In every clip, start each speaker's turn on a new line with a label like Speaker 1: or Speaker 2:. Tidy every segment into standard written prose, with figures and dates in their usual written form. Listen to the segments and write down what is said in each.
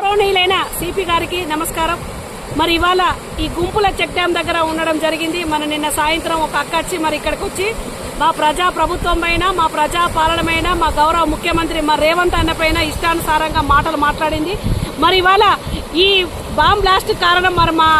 Speaker 1: గౌరవనీయులైన సిపి గారికి నమస్కారం. మరి ఇవాళ ఈ గుంపుల చెక్ డ్యాం దగ్గర ఉండడం జరిగింది. మన నిన్న సాయంత్రం ఒక అక్క వచ్చి మరి ఇక్కడికి వచ్చి మా ప్రజా ప్రభుత్వం పైన, మా ప్రజా పాలనమైన, మా గౌరవ ముఖ్యమంత్రి మా రేవంత్ అన్న పైన ఇష్టానుసారంగా మాటలు మాట్లాడింది. మరి ఇవాళ ఈ బాంబ్ బ్లాస్ట్ కారణం మరి మా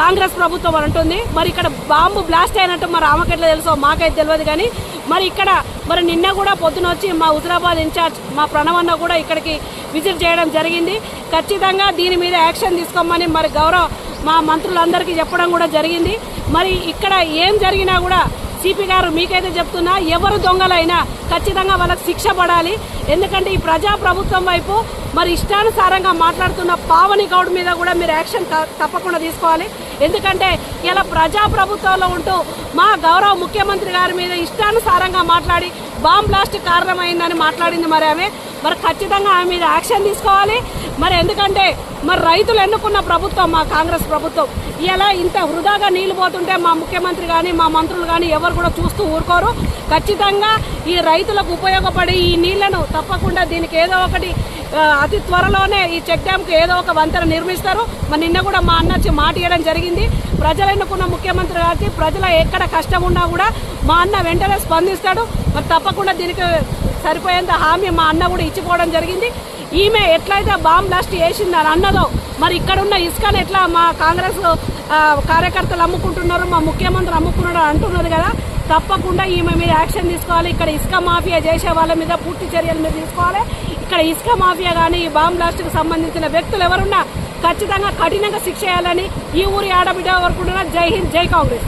Speaker 1: కాంగ్రెస్ ప్రభుత్వం అంటుంది. మరి ఇక్కడ బాంబు బ్లాస్ట్ అయినట్టు మరి ఆమెకెట్లా తెలుసో మాకైతే తెలియదు. కానీ మరి ఇక్కడ మరి నిన్న కూడా పొద్దున వచ్చి మా హుజరాబాద్ ఇన్ఛార్జ్ మా ప్రణవన్న కూడా ఇక్కడికి విజిట్ చేయడం జరిగింది. ఖచ్చితంగా దీని మీద యాక్షన్ తీసుకోమని మరి గౌరవ మా మంత్రులందరికీ చెప్పడం కూడా జరిగింది. మరి ఇక్కడ ఏం జరిగినా కూడా సిపి గారు మీకైతే చెప్తున్నా, ఎవరు దొంగలైనా ఖచ్చితంగా వాళ్ళకి శిక్ష పడాలి. ఎందుకంటే ఈ ప్రజా ప్రభుత్వం వైపు మరి ఇష్టానుసారంగా మాట్లాడుతున్న పావని గౌడ్ మీద కూడా మీరు యాక్షన్ తప్పకుండా తీసుకోవాలి. ఎందుకంటే ఇలా ప్రజా ప్రభుత్వంలో ఉంటూ మా గౌరవ ముఖ్యమంత్రి గారి మీద ఇష్టానుసారంగా మాట్లాడి బాంబ్ బ్లాస్ట్ కారణమైందని మాట్లాడింది. మరి ఆమె మరి ఖచ్చితంగా ఆమె మీద యాక్షన్ తీసుకోవాలి. మరి ఎందుకంటే మరి రైతులు ఎన్నుకున్న ప్రభుత్వం మా కాంగ్రెస్ ప్రభుత్వం. ఇలా ఇంత వృధాగా నీళ్లు పోతుంటే మా ముఖ్యమంత్రి కానీ మా మంత్రులు కానీ ఎవరు కూడా చూస్తూ ఊరుకోరు. ఖచ్చితంగా ఈ రైతులకు ఉపయోగపడి ఈ నీళ్లను తప్పకుండా దీనికి ఏదో ఒకటి అతి త్వరలోనే ఈ చెక్ డ్యాంకు ఏదో ఒక వంతెన నిర్మిస్తారు. మరి నిన్న కూడా మా అన్న వచ్చి మాట ఇవ్వడం జరిగింది. ప్రజలు ఎన్నుకున్న ముఖ్యమంత్రి గారికి ప్రజల ఎక్కడ కష్టం ఉన్నా కూడా మా అన్న వెంటనే స్పందిస్తాడు. మరి తప్పకుండా దీనికి సరిపోయేంత హామీ మా అన్న కూడా ఇచ్చిపోవడం జరిగింది. ఈమె ఎట్లయితే బాంబ్ బ్లాస్ట్ చేసిందని అన్నదో మరి ఇక్కడున్న ఇసుకను ఎట్లా మా కాంగ్రెస్ కార్యకర్తలు అమ్ముకుంటున్నారు, మా ముఖ్యమంత్రి అమ్ముకున్నాడు అంటున్నారు కదా, తప్పకుండా ఈమె మీద యాక్షన్ తీసుకోవాలి. ఇక్కడ ఇసుక మాఫియా చేసే వాళ్ళ మీద పూర్తి చర్యలు మీద తీసుకోవాలి. ఇక్కడ ఇసుక మాఫియా కానీ ఈ బాంబ్ బ్లాస్ట్కి సంబంధించిన వ్యక్తులు ఎవరున్నా ఖచ్చితంగా కఠినంగా శిక్ష చేయాలని ఈ ఊరి ఆడబిడ్డ వరకు జై హింద్, జై కాంగ్రెస్.